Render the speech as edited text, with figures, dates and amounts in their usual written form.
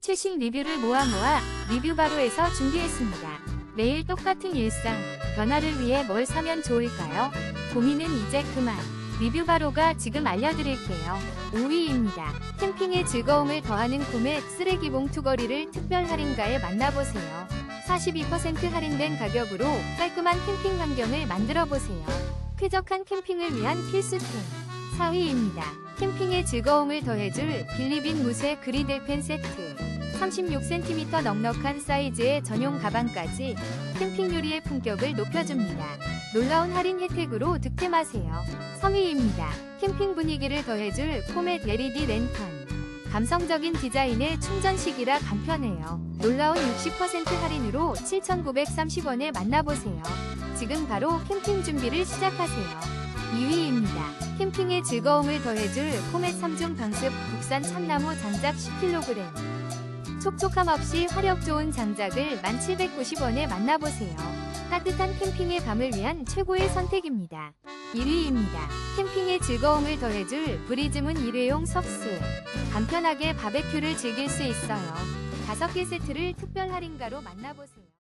최신 리뷰를 모아 리뷰바로에서 준비했습니다. 매일 똑같은 일상, 변화를 위해 뭘 사면 좋을까요? 고민은 이제 그만. 리뷰바로가 지금 알려드릴게요. 5위입니다. 캠핑의 즐거움을 더하는 코멧 쓰레기 봉투 거리를 특별 할인가에 만나보세요. 42% 할인된 가격으로 깔끔한 캠핑 환경을 만들어보세요. 쾌적한 캠핑을 위한 필수템. 4위입니다. 캠핑의 즐거움을 더해줄 빌리빈 무쇠 그리들펜 세트. 36cm 넉넉한 사이즈의 전용 가방까지 캠핑 요리의 품격을 높여줍니다. 놀라운 할인 혜택으로 득템하세요. 3위입니다. 캠핑 분위기를 더해줄 코멧 LED 랜턴. 감성적인 디자인의 충전식이라 간편해요. 놀라운 60% 할인으로 7,930원에 만나보세요. 지금 바로 캠핑 준비를 시작하세요. 2위입니다. 캠핑의 즐거움을 더해줄 코멧 3중 강습 국산 참나무 장작 10kg. 촉촉함 없이 화력 좋은 장작을 1,790원에 만나보세요. 따뜻한 캠핑의 밤을 위한 최고의 선택입니다. 1위입니다. 캠핑의 즐거움을 더해줄 브리즈문 일회용 석쇠. 간편하게 바베큐를 즐길 수 있어요. 5개 세트를 특별 할인가로 만나보세요.